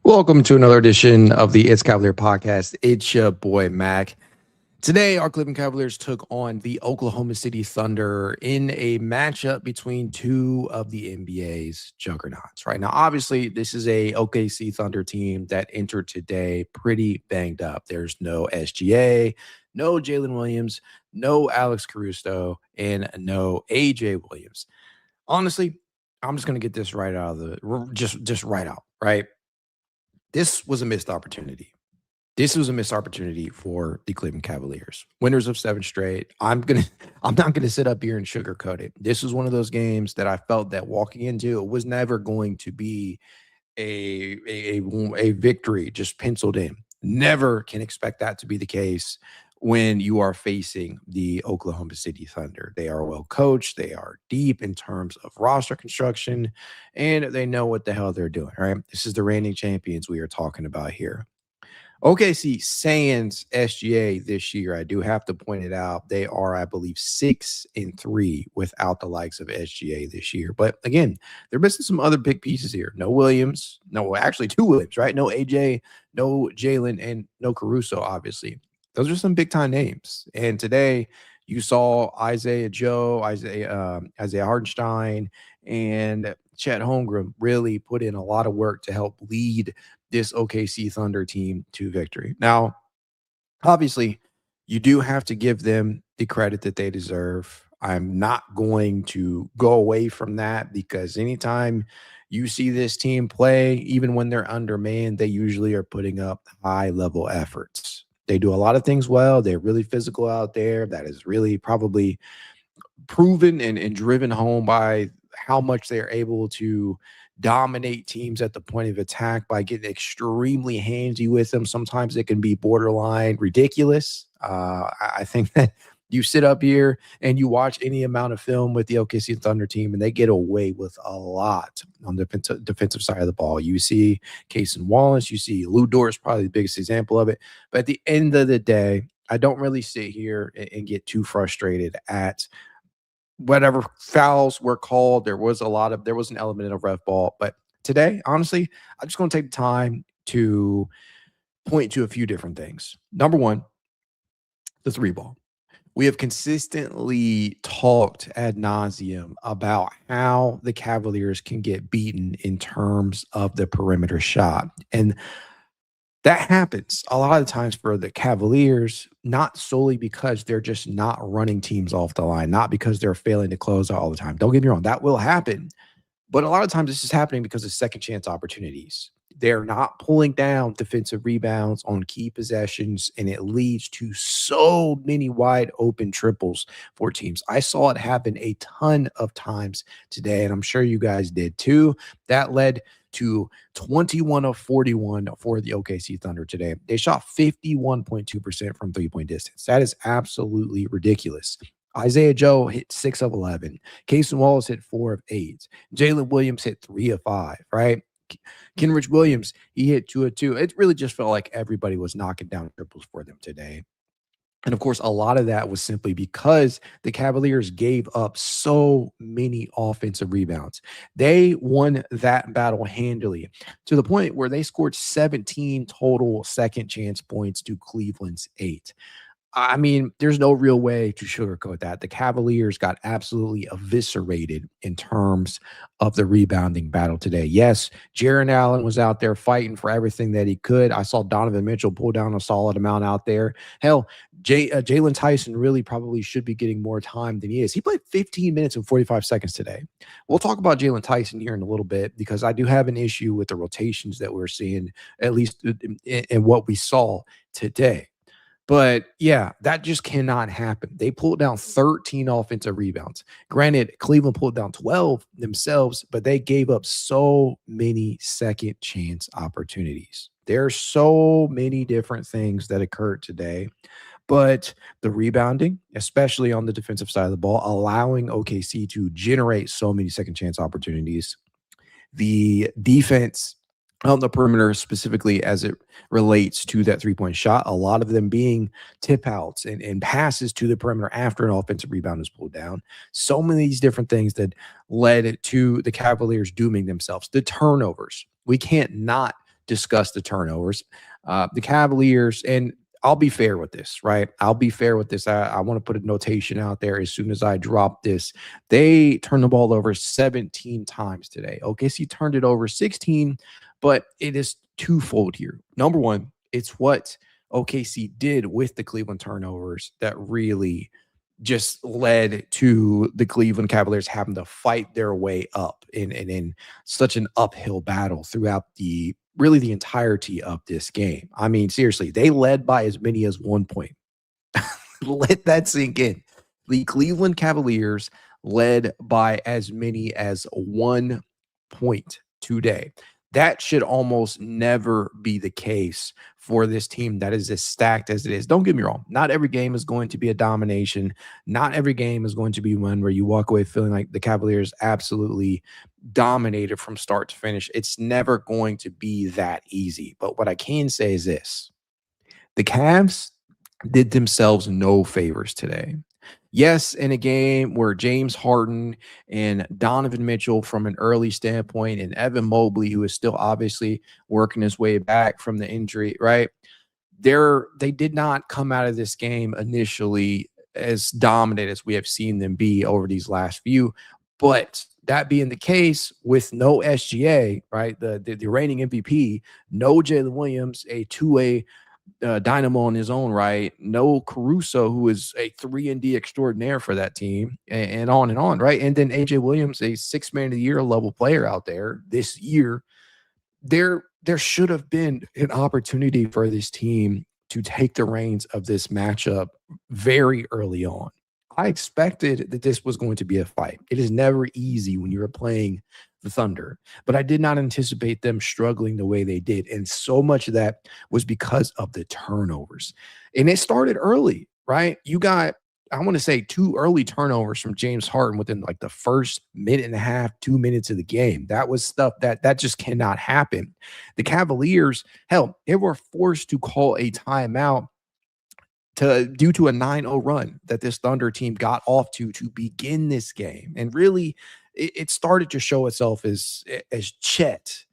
Welcome to another edition of the It's Cavalier podcast. It's your boy, Mac. Today, our Cleveland Cavaliers took on the Oklahoma City Thunder in a matchup between two of the NBA's juggernauts. Right now, obviously, this is a OKC Thunder team that entered today pretty banged up. There's no SGA, no Jalen Williams, no Alex Caruso, and no AJ Williams. Honestly, I'm just going to get this right out of the just right out, right? This was a missed opportunity. This was a missed opportunity for the Cleveland Cavaliers. Winners of 7 straight. I'm not gonna sit up here and sugarcoat it. This was one of those games that I felt that walking into it was never going to be a victory just penciled in. Never can expect that to be the case when you are facing the Oklahoma City Thunder. They are well coached, they are deep in terms of roster construction, and they know what the hell they're doing, right? This is the reigning champions we are talking about here. OKC sans SGA this year, I do have to point it out. They are, I believe, 6-3 without the likes of SGA this year. But again, they're missing some other big pieces here. No Williams, no, actually 2 Williams, right? No AJ, no Jalen, and no Caruso, obviously. Those are some big time names. And today you saw Isaiah Hartenstein, and Chet Holmgren really put in a lot of work to help lead this OKC Thunder team to victory. Now, obviously, you do have to give them the credit that they deserve. I'm not going to go away from that because anytime you see this team play, even when they're undermanned, they usually are putting up high-level efforts. They do a lot of things well. They're really physical out there. That is really probably proven and driven home by how much they're able to dominate teams at the point of attack by getting extremely handsy with them. Sometimes it can be borderline ridiculous. I think that you sit up here and you watch any amount of film with the OKC Thunder team, and they get away with a lot on the defensive side of the ball. You see Cason Wallace, you see Lou Dort is probably the biggest example of it. But at the end of the day, I don't really sit here and get too frustrated at whatever fouls were called. There was an element of ref ball. But today, honestly, I'm just going to take the time to point to a few different things. Number one, the 3 ball. We have consistently talked ad nauseum about how the Cavaliers can get beaten in terms of the perimeter shot. And that happens a lot of times for the Cavaliers, not solely because they're just not running teams off the line, not because they're failing to close out all the time. Don't get me wrong, that will happen. But a lot of times this is happening because of second chance opportunities. They're not pulling down defensive rebounds on key possessions, and it leads to so many wide open triples for teams. I saw it happen a ton of times today, and I'm sure you guys did too. That led to 21 of 41 for the OKC Thunder today. They shot 51.2% from three-point distance. That is absolutely ridiculous. Isaiah Joe hit 6 of 11. Cason Wallace hit 4 of 8. Jalen Williams hit 3 of 5, right? Kenrich Williams, he hit 2 of 2. It really just felt like everybody was knocking down triples for them today. And of course, a lot of that was simply because the Cavaliers gave up so many offensive rebounds. They won that battle handily to the point where they scored 17 total second chance points to Cleveland's 8. I mean, there's no real way to sugarcoat that. The Cavaliers got absolutely eviscerated in terms of the rebounding battle today. Yes, Jarrett Allen was out there fighting for everything that he could. I saw Donovan Mitchell pull down a solid amount out there. Hell, Jalen Tyson really probably should be getting more time than he is. He played 15 minutes and 45 seconds today. We'll talk about Jalen Tyson here in a little bit because I do have an issue with the rotations that we're seeing, at least in what we saw today. But yeah, that just cannot happen. They pulled down 13 offensive rebounds. Granted, Cleveland pulled down 12 themselves, but they gave up so many second chance opportunities. There are so many different things that occurred today, but the rebounding, especially on the defensive side of the ball, allowing OKC to generate so many second chance opportunities. The defense on the perimeter, specifically as it relates to that three-point shot, a lot of them being tip outs and passes to the perimeter after an offensive rebound is pulled down. So many of these different things that led to the Cavaliers dooming themselves. The turnovers. We can't not discuss the turnovers. The Cavaliers, and I'll be fair with this, right? I'll be fair with this. I want to put a notation out there as soon as I drop this. They turned the ball over 17 times today. OKC turned it over 16, but it is twofold here. Number one, it's what OKC did with the Cleveland turnovers that really just led to the Cleveland Cavaliers having to fight their way up in such an uphill battle throughout the entirety of this game. I mean, seriously, they led by as many as 1 point. Let that sink in. The Cleveland Cavaliers led by as many as 1 point today. That should almost never be the case for this team that is as stacked as it is. Don't get me wrong. Not every game is going to be a domination. Not every game is going to be one where you walk away feeling like the Cavaliers absolutely dominated from start to finish. It's never going to be that easy. But what I can say is this. The Cavs did themselves no favors today. Yes, in a game where James Harden and Donovan Mitchell from an early standpoint and Evan Mobley, who is still obviously working his way back from the injury, right? They did not come out of this game initially as dominant as we have seen them be over these last few. But that being the case, with no SGA, right, the reigning MVP, no Jalen Williams, a two-way dynamo in his own right, no Caruso, who is a 3-and-D extraordinaire for that team, and on, right? And then AJ Williams, a 6-man of the year level player out there this year. There should have been an opportunity for this team to take the reins of this matchup very early on. I expected that this was going to be a fight. It is never easy when you're playing the Thunder, but I did not anticipate them struggling the way they did. And so much of that was because of the turnovers. And it started early, right? You got, I want to say, 2 early turnovers from James Harden within like the first minute and a half, 2 minutes of the game. That was stuff that just cannot happen. The Cavaliers, hell, they were forced to call a timeout due to a 9-0 run that this Thunder team got off to begin this game. And really, it started to show itself as Chet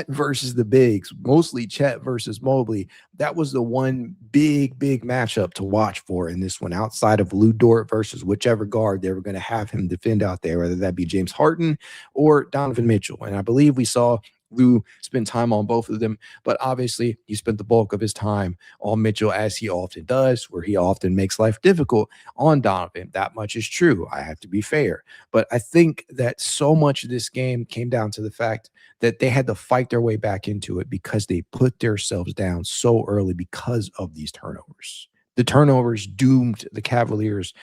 versus the bigs, mostly Chet versus Mobley. That was the one big matchup to watch for in this one, outside of Lou Dort versus whichever guard they were going to have him defend out there, whether that be James Harden or Donovan Mitchell. And I believe we saw Lou spend time on both of them, but obviously he spent the bulk of his time on Mitchell, as he often does, where he often makes life difficult on Donovan. That much is true. I have to be fair. But I think that so much of this game came down to the fact that they had to fight their way back into it because they put themselves down so early because of these turnovers. The turnovers doomed the Cavaliers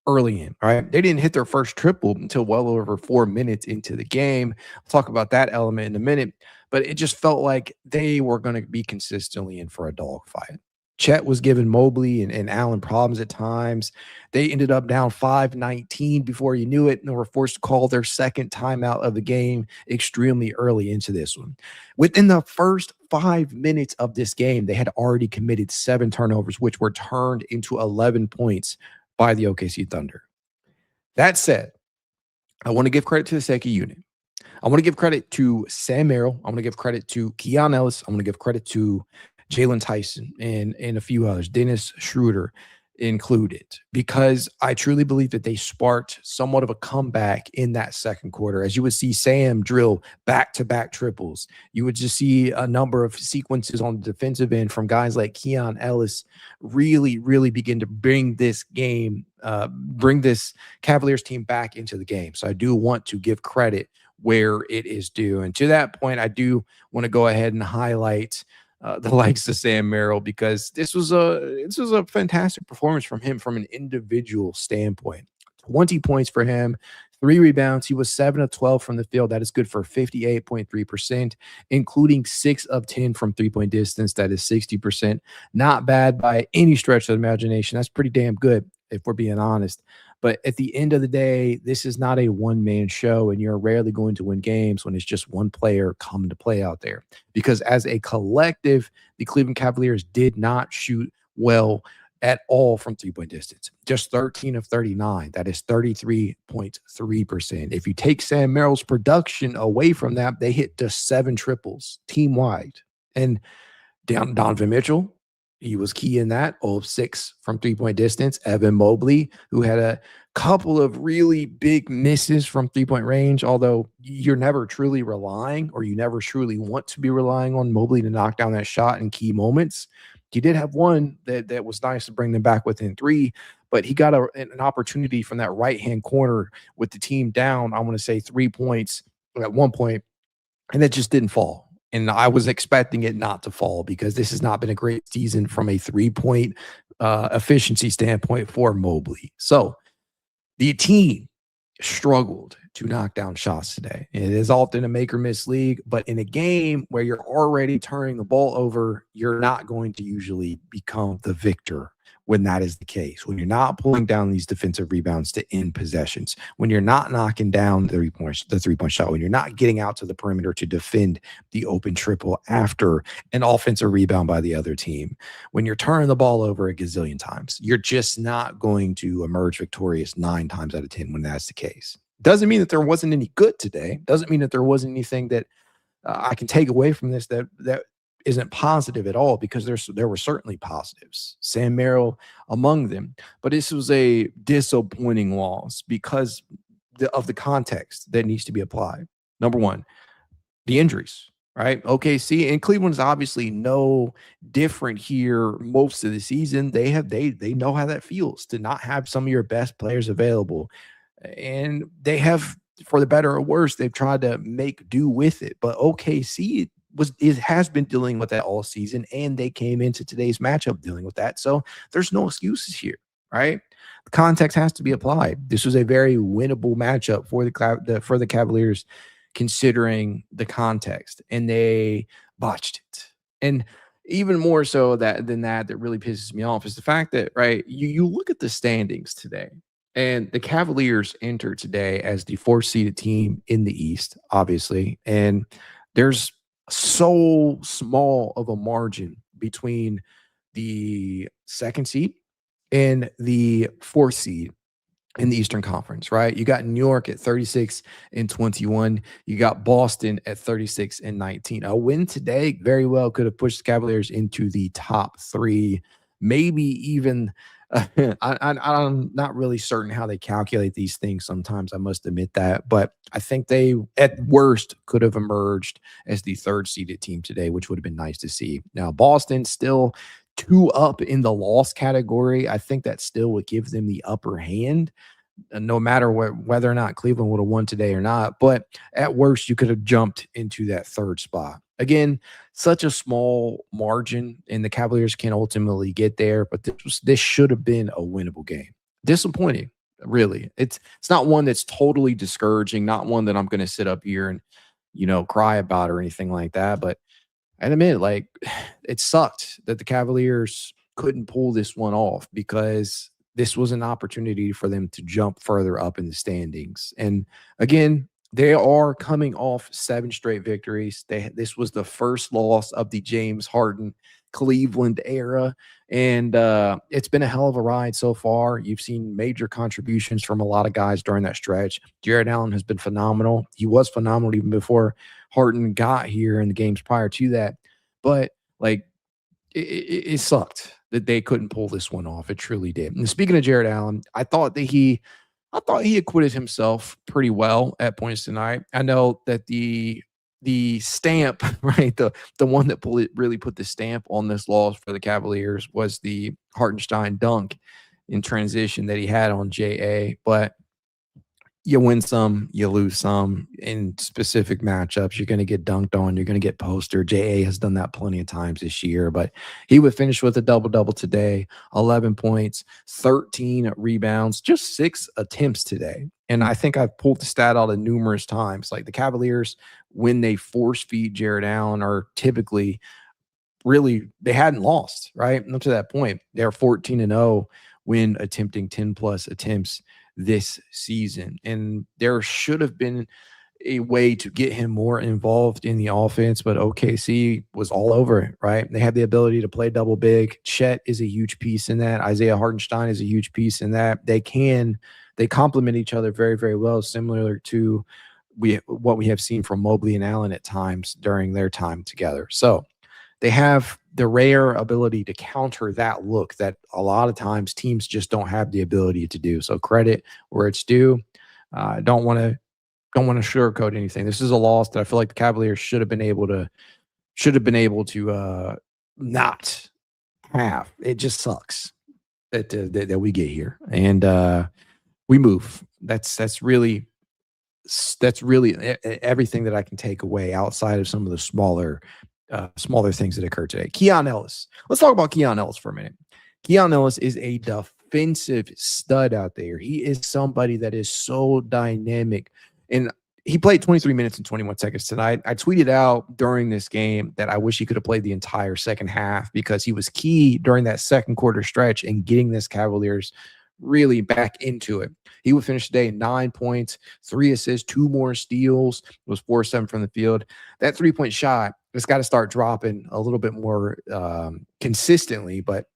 early in, right? They didn't hit their first triple until well over 4 minutes into the game. I'll talk about that element in a minute, but it just felt like they were going to be consistently in for a dogfight. Chet was giving Mobley and Allen problems at times. They ended up down 5-19 before you knew it, and they were forced to call their second timeout of the game extremely early into this one. Within the first 5 minutes of this game, they had already committed 7 turnovers, which were turned into 11 points by the OKC Thunder. That said, I want to give credit to the second unit. I want to give credit to Sam Merrill. I want to give credit to Keon Ellis. I want to give credit to Jalen Tyson and a few others, Dennis Schroeder included, because I truly believe that they sparked somewhat of a comeback in that second quarter. As you would see Sam drill back-to-back triples, you would just see a number of sequences on the defensive end from guys like Keon Ellis really begin to bring this Cavaliers team back into the game. So I do want to give credit where it is due. And to that point, I do want to go ahead and highlight the likes of Sam Merrill, because this was a fantastic performance from him from an individual standpoint. 20 points for him, 3 rebounds. He was 7 of 12 from the field. That is good for 58.3%, including 6 of 10 from three-point distance. That is 60%. Not bad by any stretch of the imagination. That's pretty damn good, if we're being honest. But at the end of the day, this is not a one-man show, and you're rarely going to win games when it's just one player coming to play out there. Because as a collective, the Cleveland Cavaliers did not shoot well at all from three-point distance. Just 13 of 39. That is 33.3%. If you take Sam Merrill's production away from that, they hit just 7 triples team-wide. And Donovan Mitchell, he was key in that, 0 of 6 from three-point distance. Evan Mobley, who had a couple of really big misses from three-point range, although you're never truly relying, or you never truly want to be relying on Mobley to knock down that shot in key moments. He did have one that was nice to bring them back within 3, but he got an opportunity from that right-hand corner with the team down, I want to say 3 points at one point, and it just didn't fall. And I was expecting it not to fall because this has not been a great season from a three-point efficiency standpoint for Mobley. So the team struggled to knock down shots today. It is often a make or miss league, but in a game where you're already turning the ball over, you're not going to usually become the victor when that is the case. When you're not pulling down these defensive rebounds to end possessions, when you're not knocking down the three-point shot, when you're not getting out to the perimeter to defend the open triple after an offensive rebound by the other team, when you're turning the ball over a gazillion times, you're just not going to emerge victorious 9 times out of 10 when that's the case. Doesn't mean that there wasn't any good today. Doesn't mean that there wasn't anything that I can take away from this that isn't positive at all, because there were certainly positives, Sam Merrill among them. But this was a disappointing loss because of the context that needs to be applied. Number one, the injuries, right? OKC and Cleveland's obviously no different here most of the season. They know how that feels to not have some of your best players available. And they have, for the better or worse, they've tried to make do with it. But OKC has been dealing with that all season, and they came into today's matchup dealing with that. So there's no excuses here, right? The context has to be applied. This was a very winnable matchup for the Cavaliers, considering the context, and they botched it. And even more so than that really pisses me off is the fact that, right, you look at the standings today, and the Cavaliers enter today as the 4th seeded team in the East, obviously, and there's so small of a margin between the 2nd seed and the 4th seed in the Eastern Conference, right? You got New York at 36-21. You got Boston at 36-19. A win today very well could have pushed the Cavaliers into the top 3, maybe even I'm not really certain how they calculate these things sometimes, I must admit that. But I think they, at worst, could have emerged as the 3rd seeded team today, which would have been nice to see. Now, Boston still 2 up in the loss category. I think that still would give them the upper hand, no matter whether or not Cleveland would have won today or not. But at worst, you could have jumped into that 3rd spot. Again, such a small margin, and the Cavaliers can ultimately get there, but this should have been a winnable game. Disappointing, really. It's not one that's totally discouraging, not one that I'm going to sit up here and, cry about or anything like that. But I admit, like, it sucked that the Cavaliers couldn't pull this one off, because this was an opportunity for them to jump further up in the standings. And again, they are coming off 7 straight victories. This was the first loss of the James Harden Cleveland era, and it's been a hell of a ride so far. You've seen major contributions from a lot of guys during that stretch. Jarrett Allen has been phenomenal. He was phenomenal even before Harden got here in the games prior to that. But, like, it sucked that they couldn't pull this one off. It truly did. And speaking of Jarrett Allen, I thought he acquitted himself pretty well at points tonight. I know that the stamp, right, the one that really put the stamp on this loss for the Cavaliers was the Hartenstein dunk in transition that he had on JA. But you win some, you lose some. In specific matchups, you're going to get dunked on. You're going to get postered. JA has done that plenty of times this year, but he would finish with a double-double today, 11 points, 13 rebounds, just 6 attempts today. And I think I've pulled the stat out numerous times. Like, the Cavaliers, when they force feed Jarrett Allen, are typically really, they hadn't lost, right? Up to that point, they're 14-0 when attempting 10-plus attempts this season. And there should have been a way to get him more involved in the offense, but OKC was all over it, right? They have the ability to play double big. Chet is a huge piece in that. Isaiah Hartenstein is a huge piece in that. They complement each other very, very well, similar to what we have seen from Mobley and Allen at times during their time together. So they have the rare ability to counter that look that a lot of times teams just don't have the ability to do. So credit where it's due. Don't want to sugarcoat anything. This is a loss that I feel like the Cavaliers should have been able to not have. It just sucks that we get here and we move. That's really everything that I can take away outside of some of the smaller things that occurred today. Keon Ellis. Let's talk about Keon Ellis for a minute. Keon Ellis is a defensive stud out there. He is somebody that is so dynamic. And he played 23 minutes and 21 seconds tonight. I tweeted out during this game that I wish he could have played the entire second half because he was key during that second quarter stretch in getting this Cavaliers really back into it. He would finish the day 9 points, 3 assists, 2 more steals, was 4-7 from the field. That 3-point shot, it's got to start dropping a little bit more consistently, but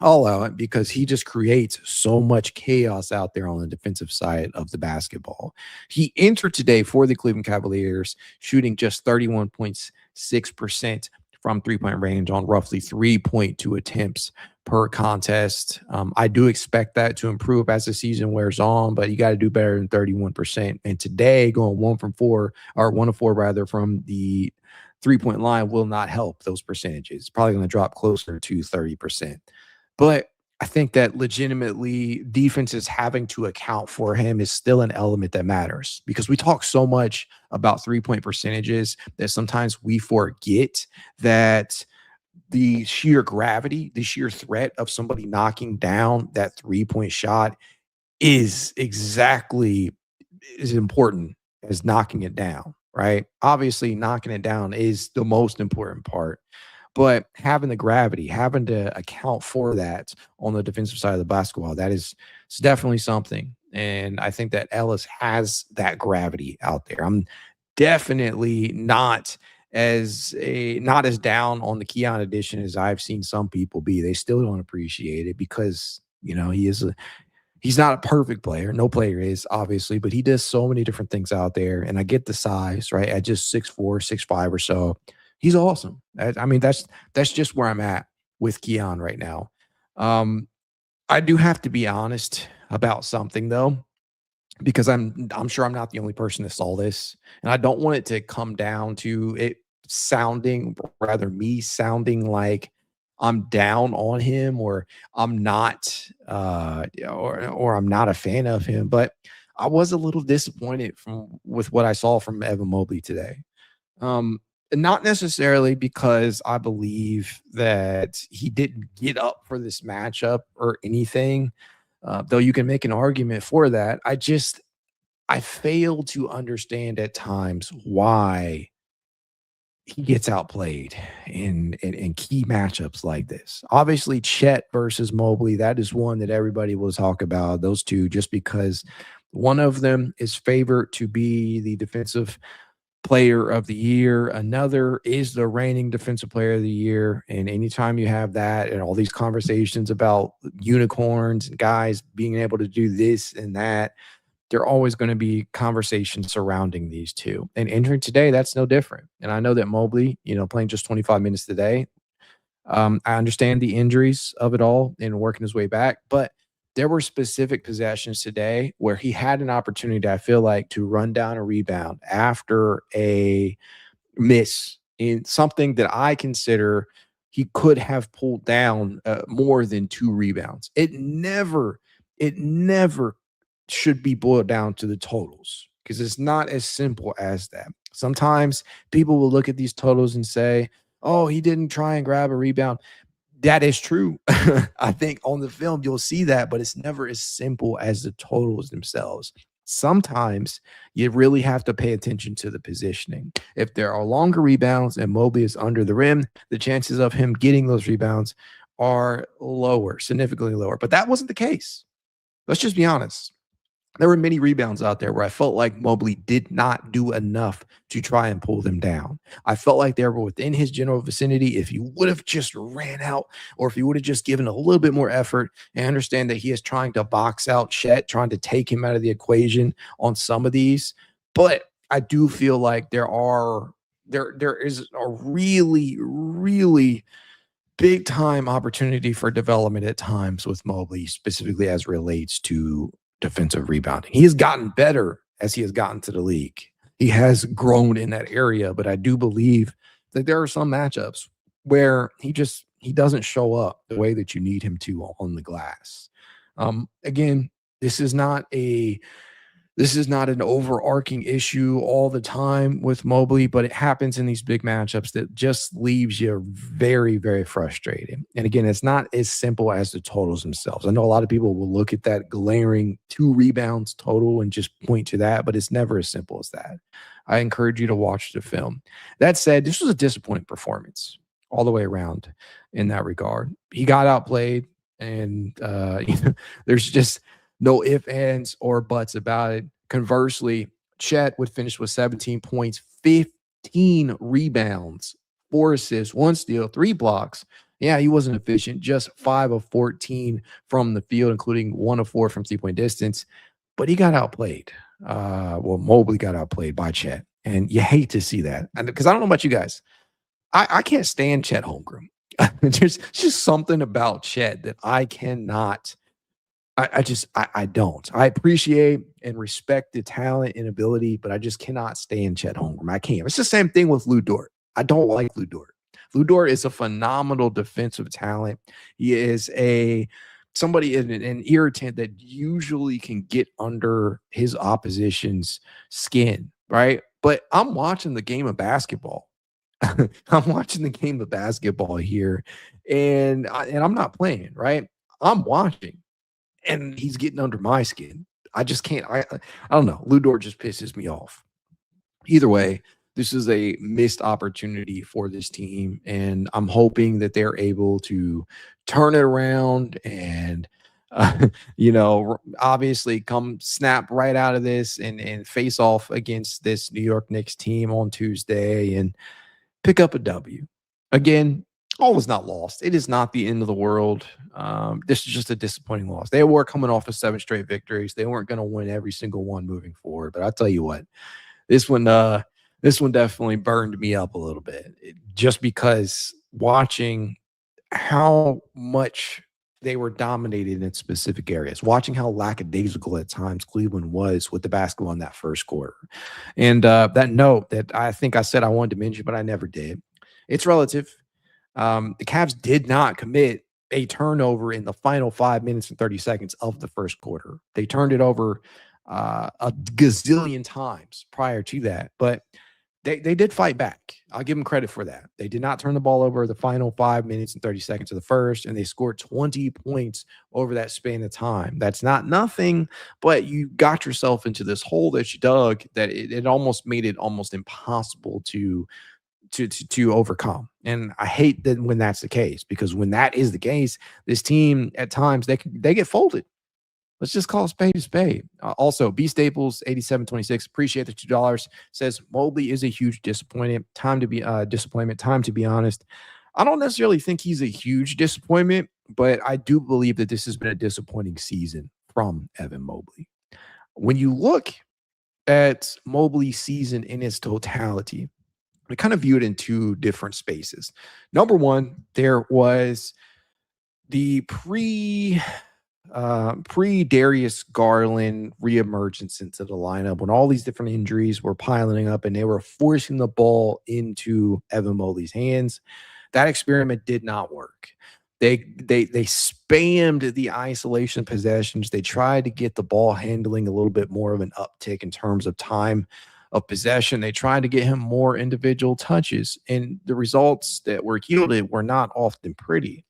I'll allow it because he just creates so much chaos out there on the defensive side of the basketball. He entered today for the Cleveland Cavaliers shooting just 31.6% from three-point range on roughly 3.2 attempts per contest. I do expect that to improve as the season wears on, but you got to do better than 31%. And today, going 1 of 4 rather from the three-point line will not help those percentages. It's probably going to drop closer to 30%. But I think that legitimately defenses having to account for him is still an element that matters because we talk so much about three-point percentages that sometimes we forget that the sheer gravity, the sheer threat of somebody knocking down that three-point shot is exactly as important as knocking it down, right? Obviously, knocking it down is the most important part. But having the gravity, having to account for that on the defensive side of the basketball, it's definitely something. And I think that Ellis has that gravity out there. I'm definitely not as down on the Keon edition as I've seen some people be. They still don't appreciate it because, he's not a perfect player. No player is, obviously, but he does so many different things out there. And I get the size, right? At just 6'4", 6'5" or so. He's awesome. I mean, that's just where I'm at with Keon right now. I do have to be honest about something though, because I'm sure I'm not the only person that saw this, and I don't want it to come down to me sounding like I'm down on him or I'm not or I'm not a fan of him. But I was a little disappointed with what I saw from Evan Mobley today. Not necessarily because I believe that he didn't get up for this matchup or anything, though you can make an argument for that. I fail to understand at times why he gets outplayed in key matchups like this. Obviously, Chet versus Mobley, that is one that everybody will talk about, those two, just because one of them is favored to be the defensive player of the year. Another is the reigning defensive player of the year. And anytime you have that and all these conversations about unicorns and guys being able to do this and that, there are always going to be conversations surrounding these two. And entering today, that's no different. And I know that Mobley, playing just 25 minutes today, I understand the injuries of it all and working his way back, but there were specific possessions today where he had an opportunity, I feel like, to run down a rebound after a miss in something that I consider he could have pulled down more than 2 rebounds. It never should be boiled down to the totals because it's not as simple as that. Sometimes people will look at these totals and say, oh, he didn't try and grab a rebound. That is true. I think on the film, you'll see that, but it's never as simple as the totals themselves. Sometimes you really have to pay attention to the positioning. If there are longer rebounds and Mobley is under the rim, the chances of him getting those rebounds are lower, significantly lower. But that wasn't the case. Let's just be honest. there were many rebounds out there where I felt like Mobley did not do enough to try and pull them down. I felt like they were within his general vicinity. If you would have just ran out, or if you would have just given a little bit more effort, and understand that he is trying to box out Chet, trying to take him out of the equation on some of these. But I do feel like there is a really, really big time opportunity for development at times with Mobley, specifically as relates to defensive rebounding. He has gotten better as he has gotten to the league. He has grown in that area, but I do believe that there are some matchups where he doesn't show up the way that you need him to on the glass. Again, this is not an overarching issue all the time with Mobley, but it happens in these big matchups that just leaves you very, very frustrated. And again, it's not as simple as the totals themselves. I know a lot of people will look at that glaring 2 rebounds total and just point to that, but it's never as simple as that. I encourage you to watch the film. That said, this was a disappointing performance all the way around in that regard. He got outplayed, and there's just no ifs, ands, or buts about it. Conversely, Chet would finish with 17 points, 15 rebounds, 4 assists, 1 steal, 3 blocks. Yeah, he wasn't efficient, just 5 of 14 from the field, including 1 of 4 from 3-point distance. But he got outplayed. Mobley got outplayed by Chet. And you hate to see that. Because I don't know about you guys. I can't stand Chet Holmgren. There's just something about Chet that I cannot – I don't. I appreciate and respect the talent and ability, but I just cannot stand Chet Holmgren. I can't. It's the same thing with Lou Dort. I don't like Lou Dort. Lou Dort is a phenomenal defensive talent. He is somebody, an irritant that usually can get under his opposition's skin, right? But I'm watching the game of basketball. I'm watching the game of basketball here, and I'm not playing, right? I'm watching. And he's getting under my skin. I just can't. I don't know. Lou Dort just pisses me off. Either way, this is a missed opportunity for this team, and I'm hoping that they're able to turn it around and, obviously come snap right out of this and face off against this New York Knicks team on Tuesday and pick up a W. Again, all is not lost. It is not the end of the world. This is just a disappointing loss. They were coming off of 7 straight victories. They weren't going to win every single one moving forward. But I'll tell you what, this one definitely burned me up a little bit. Just because watching how much they were dominated in specific areas, watching how lackadaisical at times Cleveland was with the basketball in that first quarter. And that note that I think I said I wanted to mention, but I never did. It's relative. The Cavs did not commit a turnover in the final 5 minutes and 30 seconds of the first quarter. They turned it over a gazillion times prior to that, but they did fight back. I'll give them credit for that. They did not turn the ball over the final 5 minutes and 30 seconds of the first, and they scored 20 points over that span of time. That's not nothing, but you got yourself into this hole that you dug that it almost made it almost impossible to overcome. And I hate that when that's the case, because when that is the case, this team at times they get folded. Let's just call a spade a spade. Also, B Staples 8726, appreciate the $2, says Mobley is a huge disappointment. Time to be honest. I don't necessarily think he's a huge disappointment, but I do believe that this has been a disappointing season from Evan Mobley. When you look at Mobley's season in its totality, we kind of view it in 2 different spaces. Number one, there was the pre-Darius Garland reemergence into the lineup when all these different injuries were piling up and they were forcing the ball into Evan Mobley's hands. That experiment did not work. They spammed the isolation possessions. They tried to get the ball handling a little bit more of an uptick in terms of time of possession. They tried to get him more individual touches, and the results that were yielded were not often pretty.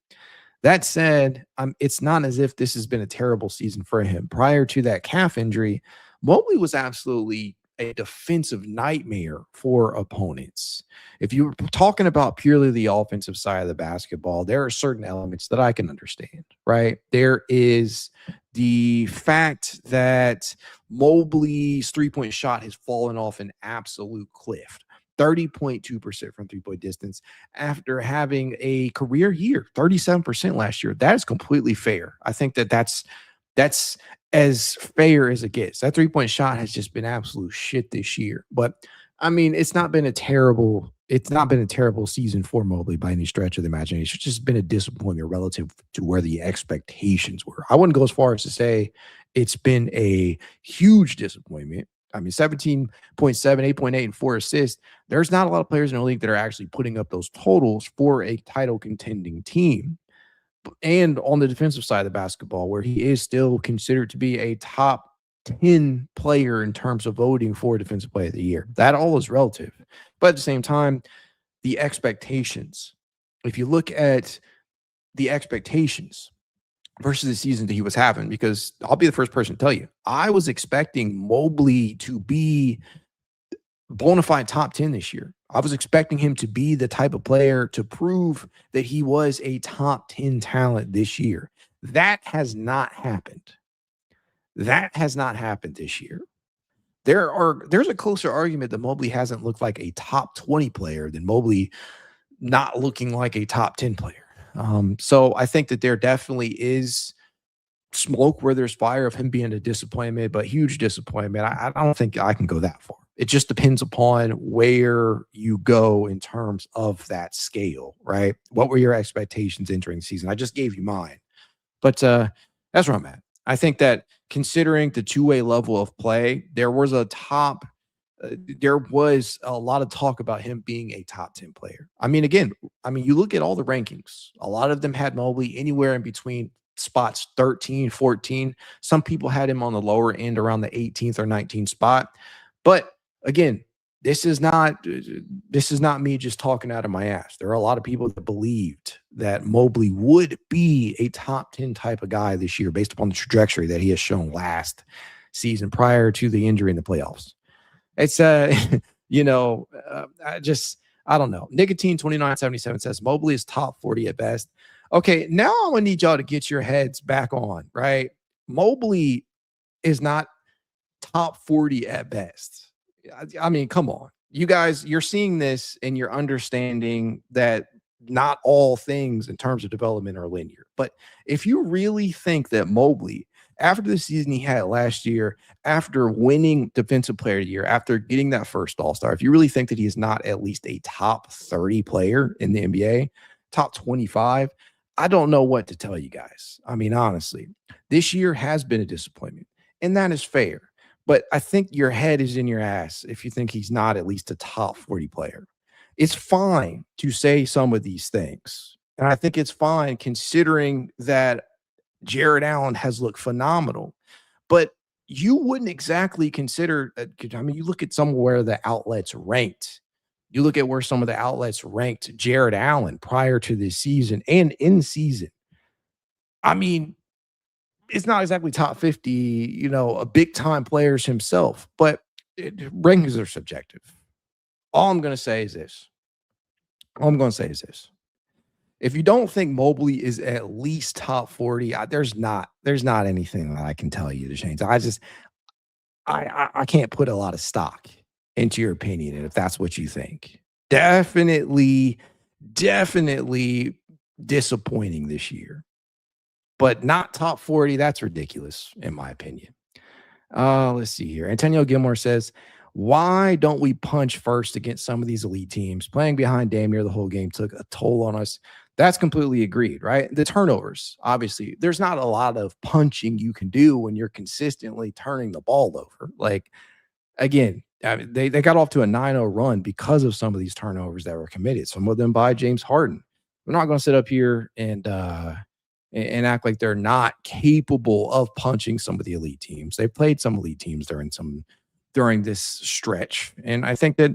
That said, it's not as if this has been a terrible season for him. Prior to that calf injury, Mobley was absolutely a defensive nightmare for opponents. If you were talking about purely the offensive side of the basketball, there are certain elements that I can understand, right? There is the fact that Mobley's three-point shot has fallen off an absolute cliff. 30.2% from three-point distance after having a career year, 37% last year. That is completely fair. I think that's as fair as it gets. That three-point shot has just been absolute shit this year. But I mean, it's not been a terrible season for Mobley by any stretch of the imagination. It's just been a disappointment relative to where the expectations were. I wouldn't go as far as to say it's been a huge disappointment. I mean, 17.7, 8.8, and 4 assists. There's not a lot of players in the league that are actually putting up those totals for a title contending team. And on the defensive side of the basketball, where he is still considered to be a top 10 player in terms of voting for Defensive Player of the Year. That all is relative. But at the same time, the expectations, if you look at the expectations versus the season that he was having, because I'll be the first person to tell you, I was expecting Mobley to be bona fide top 10 this year. I was expecting him to be the type of player to prove that he was a top 10 talent this year. That has not happened. That has not happened this year. There's a closer argument that Mobley hasn't looked like a top 20 player than Mobley not looking like a top 10 player. So I think that there definitely is smoke where there's fire of him being a disappointment, but huge disappointment. I don't think I can go that far. It just depends upon where you go in terms of that scale, right? What were your expectations entering the season? I just gave you mine, but that's where I'm at. I think that considering the two-way level of play, there was a lot of talk about him being a top 10 player. I mean, you look at all the rankings, a lot of them had Mobley anywhere in between spots 13, 14. Some people had him on the lower end around the 18th or 19th spot. But again, this is not me just talking out of my ass. There are a lot of people that believed that Mobley would be a top 10 type of guy this year based upon the trajectory that he has shown last season prior to the injury in the playoffs. It's I don't know. Nicotine 2977 says Mobley is top 40 at best. Okay, now I'm gonna need y'all to get your heads back on, right? Mobley is not top 40 at best. I mean, come on. You guys, you're seeing this and you're understanding that not all things in terms of development are linear. But if you really think that Mobley, after the season he had last year, after winning Defensive Player of the Year, after getting that first All-Star, if you really think that he is not at least a top 30 player in the NBA, top 25, I don't know what to tell you guys. I mean, honestly, this year has been a disappointment, and that is fair. But I think your head is in your ass if you think he's not at least a top 40 player. It's fine to say some of these things. And I think it's fine considering that Jarrett Allen has looked phenomenal. But you wouldn't exactly consider, you look at somewhere the outlets ranked. You look at where some of the outlets ranked Jarrett Allen prior to this season and in season. I mean, it's not exactly top 50, a big time players himself, but rankings are subjective. All I'm going to say is this. If you don't think Mobley is at least top 40, there's not anything that I can tell you to change. I can't put a lot of stock into your opinion. And if that's what you think, definitely disappointing this year. But not top 40. That's ridiculous, in my opinion. Let's see here. Antonio Gilmore says, why don't we punch first against some of these elite teams? Playing behind damn near the whole game took a toll on us. That's completely agreed, right? The turnovers, obviously, there's not a lot of punching you can do when you're consistently turning the ball over. Like, again, they got off to a 9-0 run because of some of these turnovers that were committed, some of them by James Harden. We're not going to sit up here and act like they're not capable of punching some of the elite teams. They played some elite teams during this stretch, and I think that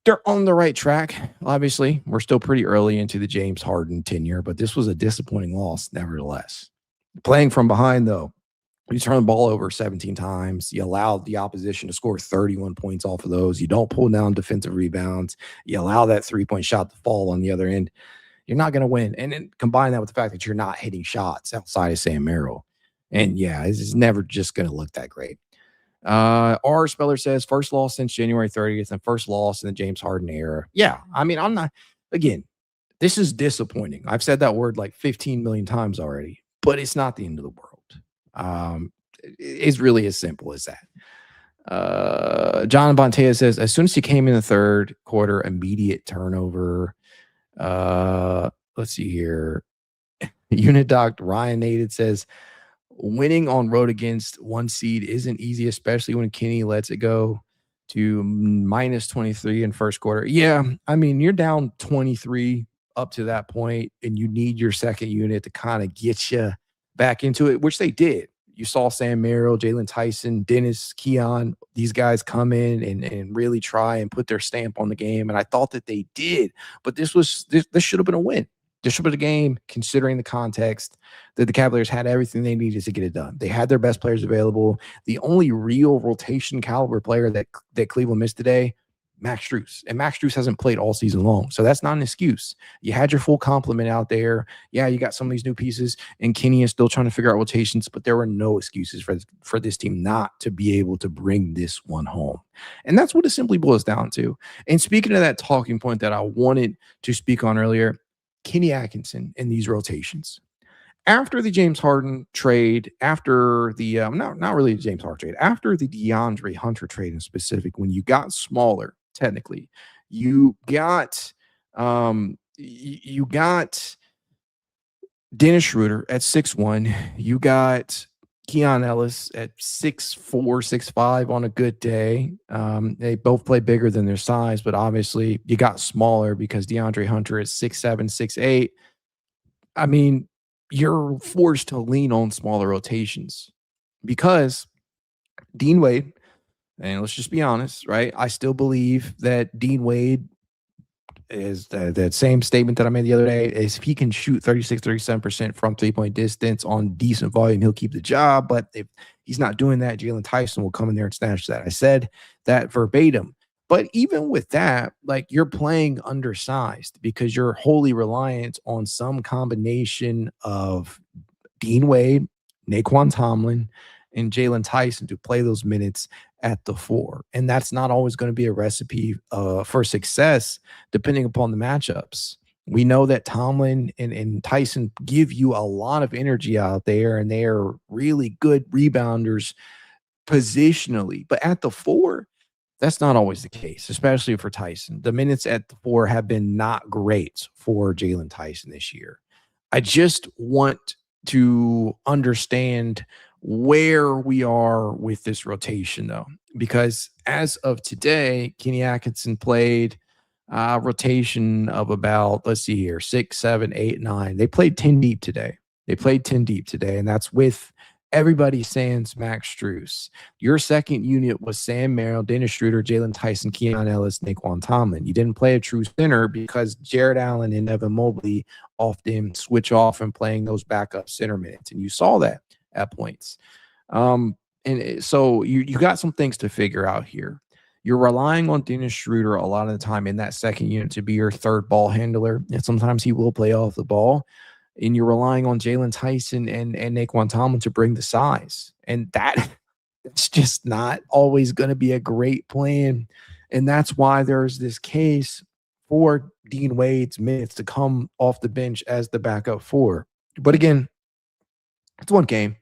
they're on the right track. Obviously, we're still pretty early into the James Harden tenure, but this was a disappointing loss nevertheless. Playing from behind, though, you turn the ball over 17 times. You allow the opposition to score 31 points off of those. You don't pull down defensive rebounds. You allow that three-point shot to fall on the other end. You're not going to win. And then combine that with the fact that you're not hitting shots outside of Sam Merrill. And yeah, it's never just going to look that great. R. Speller says first loss since January 30th and first loss in the James Harden era. Yeah, I mean, I'm not, again, this is disappointing. I've said that word like 15 million times already, but it's not the end of the world. It's really as simple as that. John Bontea says, as soon as he came in the third quarter, immediate turnover. Let's see here. Unit Doc Ryan Nated says, winning on road against one seed isn't easy, especially when Kenny lets it go to minus 23 in first quarter. Yeah, I mean, you're down 23 up to that point, and you need your second unit to kind of get you back into it, which they did. You saw Sam Merrill, Jalen Tyson, Dennis, Keon, these guys come in and really try and put their stamp on the game. And I thought that they did, but this should have been a win. This should have been a game, considering the context that the Cavaliers had everything they needed to get it done. They had their best players available. The only real rotation caliber player that Cleveland missed today, Max Strus. And Max Strus hasn't played all season long. So that's not an excuse. You had your full complement out there. Yeah, you got some of these new pieces, and Kenny is still trying to figure out rotations, but there were no excuses for this team not to be able to bring this one home. And that's what it simply boils down to. And speaking of that talking point that I wanted to speak on earlier, Kenny Atkinson in these rotations. After the James Harden trade, after the not really the James Harden trade, after the DeAndre Hunter trade in specific, when you got smaller, technically, you got you got Dennis Schroeder at 6'1", you got Keon Ellis at 6'4", 6'5" on a good day. They both play bigger than their size, but obviously you got smaller because DeAndre Hunter is 6'7", 6'8". I mean, you're forced to lean on smaller rotations because Dean Wade, and let's just be honest, right? I still believe that Dean Wade is that same statement that I made the other day, is if he can shoot 36, 37% from three-point distance on decent volume, he'll keep the job. But if he's not doing that, Jalen Tyson will come in there and snatch that. I said that verbatim. But even with that, like, you're playing undersized because you're wholly reliant on some combination of Dean Wade, Naquan Tomlin, and Jalen Tyson to play those minutes at the 4. And that's not always going to be a recipe for success, depending upon the matchups. We know that Tomlin and Tyson give you a lot of energy out there, and they are really good rebounders positionally. But at the 4, that's not always the case, especially for Tyson. The minutes at the 4 have been not great for Jalen Tyson this year. I just want to understand where we are with this rotation, though, because as of today, Kenny Atkinson played a rotation of about, let's see here, 6, 7, 8, 9. They played 10 deep today. And that's with everybody sans Max Strus. Your second unit was Sam Merrill, Dennis Schroeder, Jalen Tyson, Keon Ellis, Naquan Tomlin. You didn't play a true center because Jarrett Allen and Evan Mobley often switch off and playing those backup center minutes, and you saw that at points. And so you got some things to figure out here. You're relying on Dennis Schroeder a lot of the time in that second unit to be your third ball handler, and sometimes he will play off the ball. And you're relying on Jalen Tyson and Naquan Tomlin to bring the size. And that's just not always going to be a great plan. And that's why there's this case for Dean Wade's minutes to come off the bench as the backup 4. But again, it's one game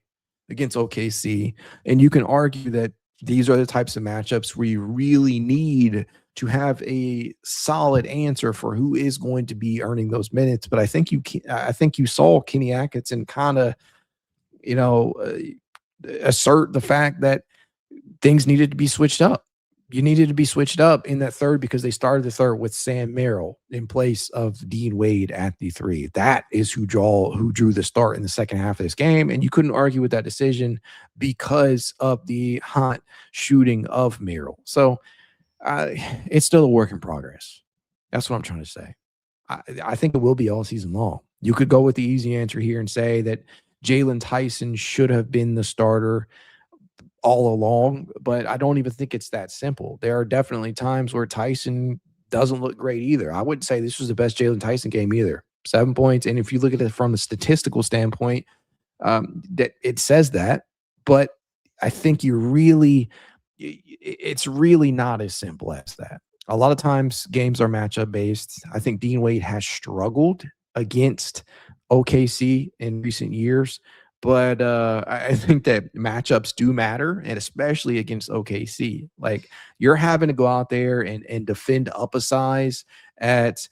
against OKC. And you can argue that these are the types of matchups where you really need to have a solid answer for who is going to be earning those minutes. But I think you saw Kenny Atkinson kind of, assert the fact that things needed to be switched up. You needed to be switched up in that third because they started the third with Sam Merrill in place of Dean Wade at the 3. That is who drew the start in the second half of this game. And you couldn't argue with that decision because of the hot shooting of Merrill. So it's still a work in progress. That's what I'm trying to say. I think it will be all season long. You could go with the easy answer here and say that Jalen Tyson should have been the starter all along, but I don't even think it's that simple. There are definitely times where Tyson doesn't look great either. I wouldn't say this was the best Jalen Tyson game either. 7 points, and if you look at it from a statistical standpoint, That it says that, but I think it's really not as simple as that. A lot of times games are matchup based. I think Dean Wade has struggled against OKC in recent years, but I think that matchups do matter, and especially against OKC. Like, you're having to go out there and defend up a size at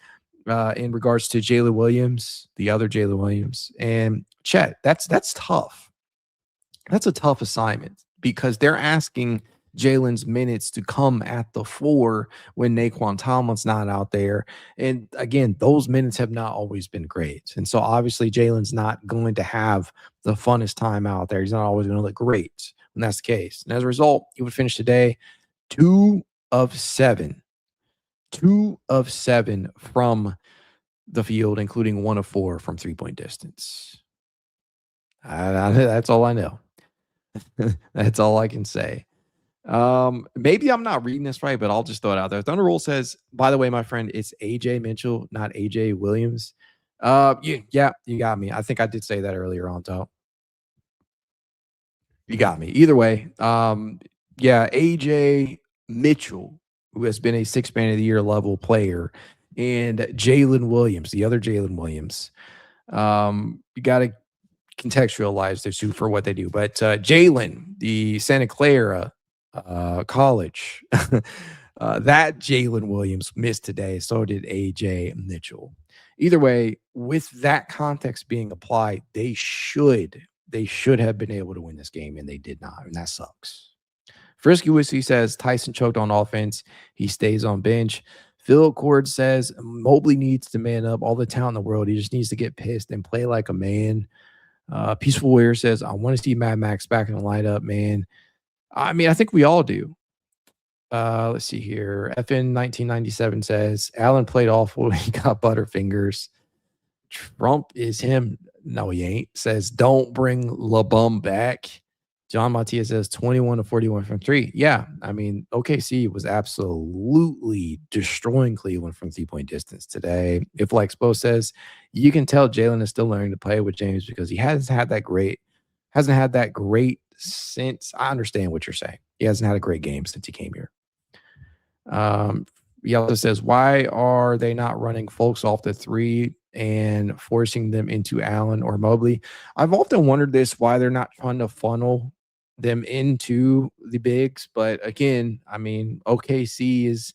in regards to Jalen Williams, the other Jalen Williams, and Chet. That's tough. That's a tough assignment because they're asking Jalen's minutes to come at the 4 when Naquan Tomlin's not out there. And again, those minutes have not always been great. And so obviously Jalen's not going to have the funnest time out there. He's not always going to look great when that's the case. And as a result, he would finish today 2 of 7. 2 of 7 from the field, including 1 of 4 from three-point distance. That's all I know. That's all I can say. Maybe I'm not reading this right, but I'll just throw it out there. Thunder Roll says, by the way, my friend, it's AJ Mitchell, not AJ Williams. Yeah, you got me. I think I did say that earlier on top. You got me. Either way, yeah, AJ Mitchell, who has been a 6 man of the year level player, and Jalen Williams, the other Jalen Williams. You got to contextualize the two for what they do. But Jalen, the Santa Clara College, that Jalen Williams missed today. So did AJ Mitchell. Either way, with that context being applied, they should have been able to win this game, and they did not, and that sucks. Frisky Whiskey says Tyson choked on offense. He stays on bench. Phil Cord says Mobley needs to man up. All the talent in the world. He just needs to get pissed and play like a man. Peaceful Warrior says, I want to see Mad Max back in the lineup, man. I mean, I think we all do. Let's see here. FN 1997 says, Allen played awful. He got butterfingers. Trump is him. No, he ain't. Says, don't bring LeBum back. John Matias says 21 to 41 from 3. Yeah, I mean, OKC was absolutely destroying Cleveland from 3-point distance today. If like Spo says, you can tell Jalen is still learning to play with James because he hasn't had that great since. I understand what you're saying. He hasn't had a great game since he came here. He also says, why are they not running folks off the 3 and forcing them into Allen or Mobley? I've often wondered this, why they're not trying to funnel them into the bigs. But again, I mean, OKC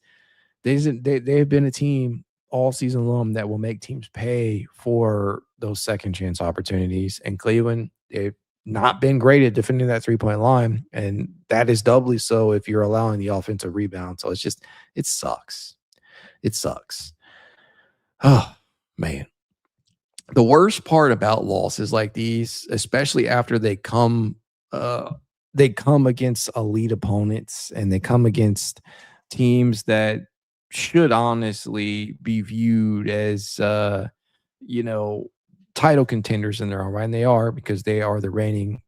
they've been a team all season long that will make teams pay for those second chance opportunities. And Cleveland, they've not been great at defending that 3-point line. And that is doubly so if you're allowing the offensive rebound. So it sucks. It sucks. Oh, man. The worst part about losses like these, especially after they come against elite opponents and they come against teams that should honestly be viewed as title contenders in their own right, and they are, because they are the reigning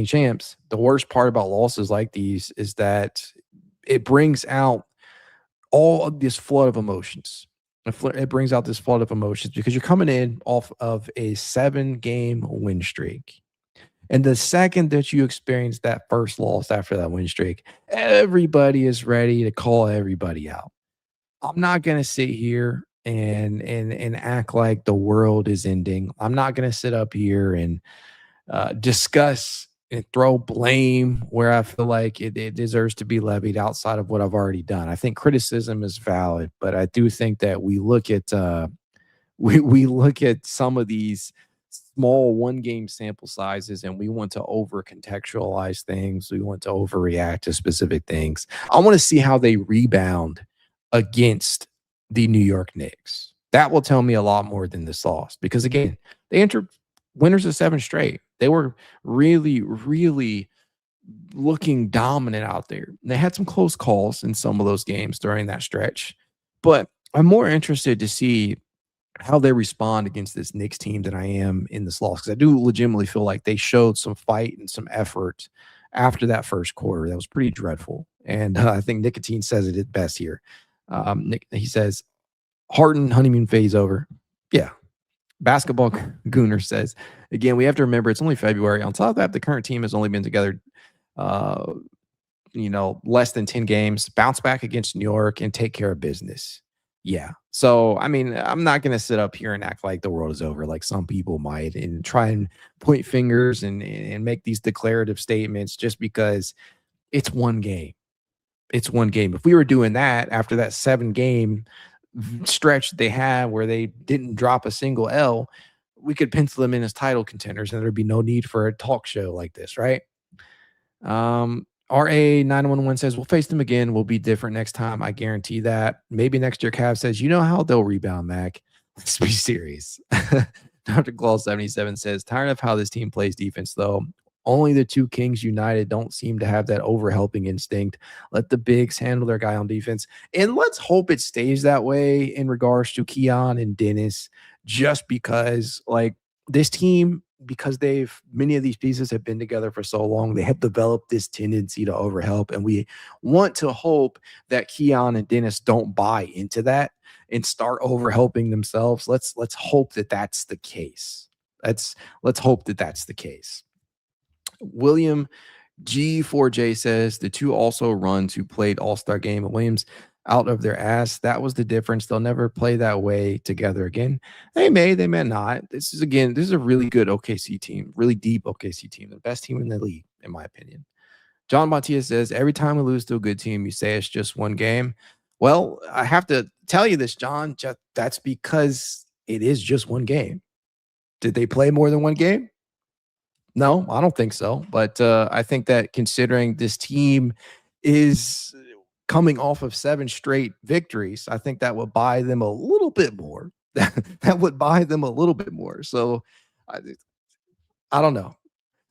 champs. The worst part about losses like these is that it brings out all of this flood of emotions. It brings out this flood of emotions because you're coming in off of a 7-game win streak. And the second that you experience that first loss after that win streak, everybody is ready to call everybody out. I'm not going to sit here and act like the world is ending. I'm not going to sit up here and discuss and throw blame where I feel like it deserves to be levied outside of what I've already done. I think criticism is valid, but I do think that we look at we look at some of these small 1-game sample sizes and we want to over contextualize things. We want to overreact to specific things. I want to see how they rebound against the New York Knicks. That will tell me a lot more than this loss, because again, they entered winners of 7 straight. They were really, really looking dominant out there. They had some close calls in some of those games during that stretch, but I'm more interested to see how they respond against this Knicks team than I am in this loss, because I do legitimately feel like they showed some fight and some effort after that first quarter. That was pretty dreadful. And I think Nicotine says it best here. He says, Harden honeymoon phase over. Yeah. Basketball Gooner says, again, we have to remember it's only February. On top of that, the current team has only been together, uh, less than 10 games, bounce back against New York and take care of business. Yeah. So, I mean, I'm not going to sit up here and act like the world is over like some people might and try and point fingers and make these declarative statements just because it's one game. It's one game. If we were doing that after that 7-game stretch they had where they didn't drop a single L, we could pencil them in as title contenders and there'd be no need for a talk show like this, right? RA911 says, we'll face them again. We'll be different next time. I guarantee that. Maybe next year. Cav says, you know how they'll rebound, Mac. Let's be serious. Dr. Claw 77 says, tired of how this team plays defense, though. Only the two Kings United don't seem to have that overhelping instinct. Let the bigs handle their guy on defense. And let's hope it stays that way in regards to Keon and Dennis, just because, like, this team, because many of these pieces have been together for so long, they have developed this tendency to overhelp. And we want to hope that Keon and Dennis don't buy into that and start overhelping themselves. Let's hope that that's the case. Let's hope that that's the case. William G4J says the two also runs who played All-Star game. Williams out of their ass. That was the difference. They'll never play that way together again. They may not. This is a really good OKC team, really deep OKC team, the best team in the league, in my opinion. John Matias says, every time we lose to a good team, you say it's just one game. Well, I have to tell you this, John, that's because it is just one game. Did they play more than one game? No, I don't think so. But I think that considering this team is coming off of 7 straight victories, I think that would buy them a little bit more. That would buy them a little bit more. So I don't know.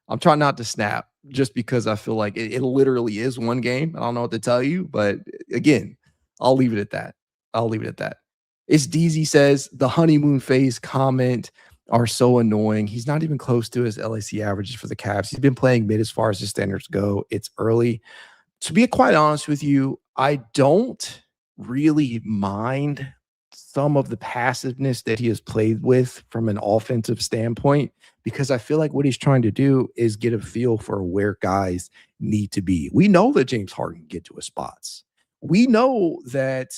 I'm trying not to snap just because I feel like it literally is one game. I don't know what to tell you, but again, I'll leave it at that. It's DZ says the honeymoon phase comment are so annoying. He's not even close to his LAC averages for the Cavs. He's been playing mid as far as his standards go. It's early. To be quite honest with you, I don't really mind some of the passiveness that he has played with from an offensive standpoint, because I feel like what he's trying to do is get a feel for where guys need to be. We know that James Harden can get to his spots. We know that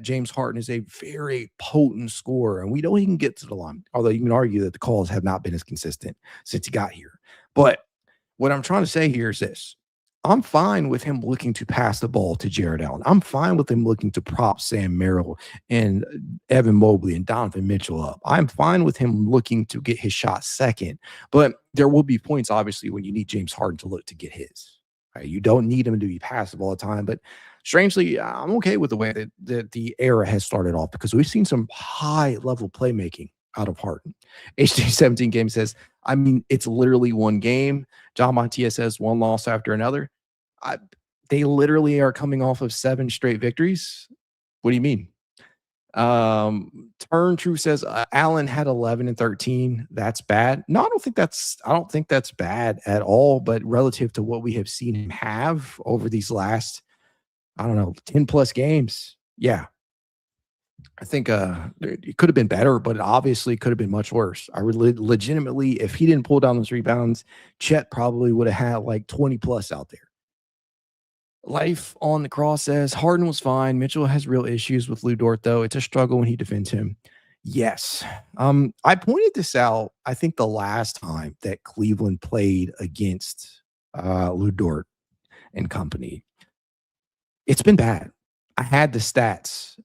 James Harden is a very potent scorer, and we know he can get to the line, although you can argue that the calls have not been as consistent since he got here. But what I'm trying to say here is this. I'm fine with him looking to pass the ball to Jarrett Allen. I'm fine with him looking to prop Sam Merrill and Evan Mobley and Donovan Mitchell up. I'm fine with him looking to get his shot second. But there will be points, obviously, when you need James Harden to look to get his. Right? You don't need him to be passive all the time. But strangely, I'm okay with the way that the era has started off, because we've seen some high-level playmaking out of Harden. HD17 game says, I mean, it's literally one game. John Montia says one loss after another. They literally are coming off of 7 straight victories. What do you mean? Turn True says Allen had 11 and 13. That's bad. No, I don't think that's bad at all. But relative to what we have seen him have over these last, 10 plus games, yeah, I think it could have been better, but it obviously could have been much worse. I legitimately, if he didn't pull down those rebounds, Chet probably would have had like 20 plus out there. Life on the Cross says Harden was fine. Mitchell has real issues with Lou Dort, though. It's a struggle when he defends him. Yes. I pointed this out, I think, the last time that Cleveland played against Lou Dort and company. It's been bad. I had the stats.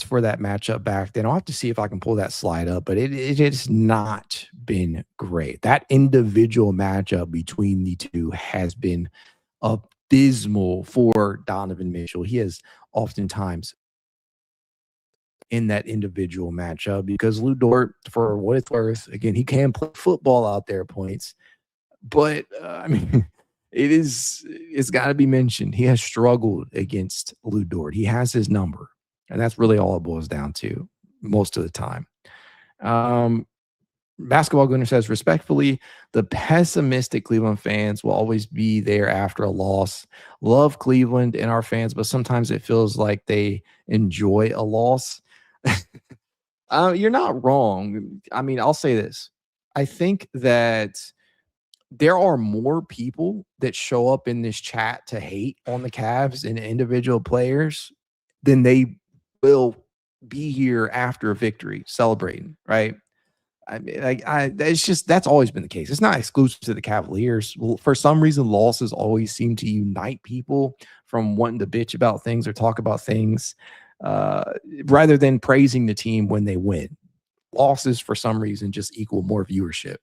For that matchup back then. I'll have to see if I can pull that slide up, but it has not been great. That individual matchup between the two has been abysmal for Donovan Mitchell. He has oftentimes in that individual matchup, because Lou Dort, for what it's worth, again, he can play football out there at points, but it's got to be mentioned. He has struggled against Lou Dort. He has his number, and that's really all it boils down to most of the time. Basketball Gunner says, respectfully, the pessimistic Cleveland fans will always be there after a loss. Love Cleveland and our fans, but sometimes it feels like they enjoy a loss. You're not wrong. I mean, I'll say this. I think that there are more people that show up in this chat to hate on the Cavs and individual players than they will be here after a victory celebrating, right? I mean, it's just that's always been the case. It's not exclusive to the Cavaliers. Well, for some reason, losses always seem to unite people from wanting to bitch about things or talk about things uh, rather than praising the team when they win. Losses, for some reason, just equal more viewership.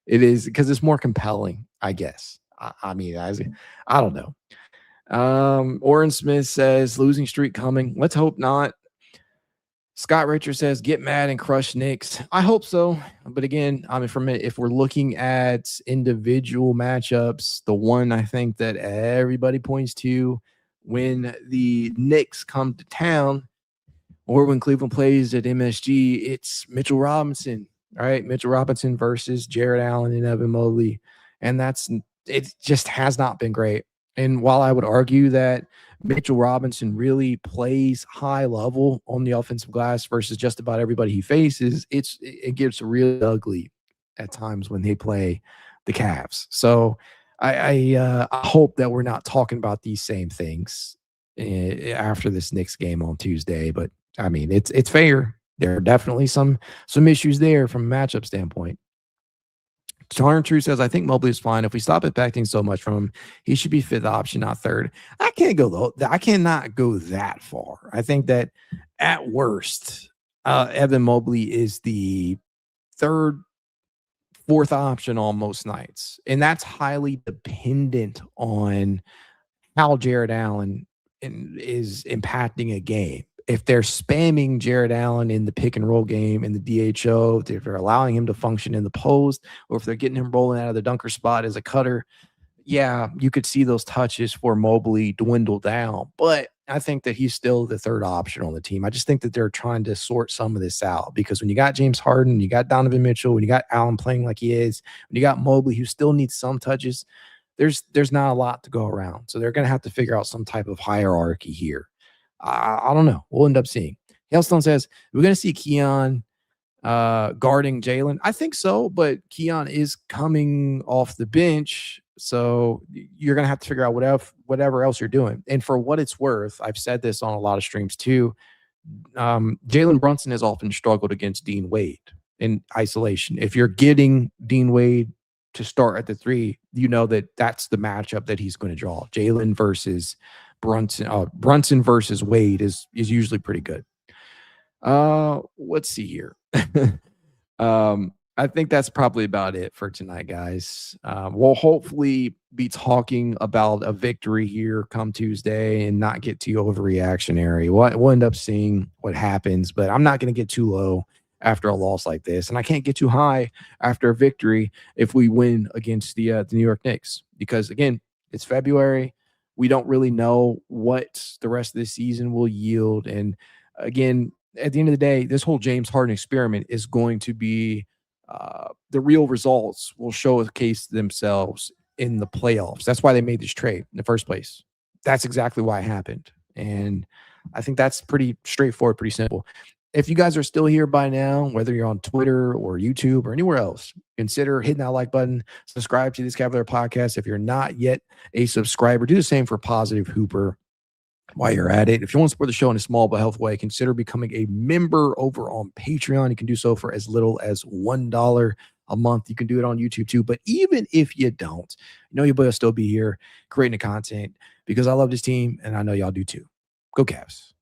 It is because it's more compelling, I guess. I mean, I don't know. Oren Smith says losing streak coming. Let's hope not. Scott Richard says, get mad and crush Knicks. I hope so. But again, I mean, if we're looking at individual matchups, the one I think that everybody points to when the Knicks come to town or when Cleveland plays at MSG, it's Mitchell Robinson, right? Mitchell Robinson versus Jarrett Allen and Evan Mobley. And it just has not been great. And while I would argue that Mitchell Robinson really plays high level on the offensive glass versus just about everybody he faces, it gets really ugly at times when they play the Cavs. So I hope that we're not talking about these same things after this Knicks game on Tuesday. But I mean, it's fair. There are definitely some issues there from a matchup standpoint. Turn True says, I think Mobley is fine. If we stop expecting so much from him, he should be fifth option, not third. I cannot go that far. I think that at worst, Evan Mobley is the third, fourth option on most nights. And that's highly dependent on how Jarrett Allen is impacting a game. If they're spamming Jarrett Allen in the pick and roll game in the DHO, if they're allowing him to function in the post, or if they're getting him rolling out of the dunker spot as a cutter, yeah, you could see those touches for Mobley dwindle down. But I think that he's still the third option on the team. I just think that they're trying to sort some of this out because when you got James Harden, you got Donovan Mitchell, when you got Allen playing like he is, when you got Mobley who still needs some touches, there's not a lot to go around. So they're going to have to figure out some type of hierarchy here. I don't know. We'll end up seeing. Hailstone says, we're going to see Keon guarding Jalen. I think so, but Keon is coming off the bench. So you're going to have to figure out whatever else you're doing. And for what it's worth, I've said this on a lot of streams too. Jalen Brunson has often struggled against Dean Wade in isolation. If you're getting Dean Wade to start at the three, you know that that's the matchup that he's going to draw. Jalen versus Brunson versus Wade is usually pretty good. Let's see here. I think that's probably about it for tonight, guys. We'll hopefully be talking about a victory here come Tuesday and not get too overreactionary. We'll end up seeing what happens, but I'm not going to get too low after a loss like this, and I can't get too high after a victory if we win against the New York Knicks because again, it's February. We don't really know what the rest of the season will yield. And again, at the end of the day, this whole James Harden experiment is going to be the real results will showcase themselves in the playoffs. That's why they made this trade in the first place. That's exactly why it happened. And I think that's pretty straightforward, pretty simple. If you guys are still here by now, whether you're on Twitter or YouTube or anywhere else, consider hitting that like button, subscribe to this Cavalier podcast. If you're not yet a subscriber, do the same for Positive Hooper while you're at it. If you want to support the show in a small but healthy way, consider becoming a member over on Patreon. You can do so for as little as $1 a month. You can do it on YouTube too. But even if you don't, you know your boy will still be here creating the content because I love this team and I know y'all do too. Go Cavs.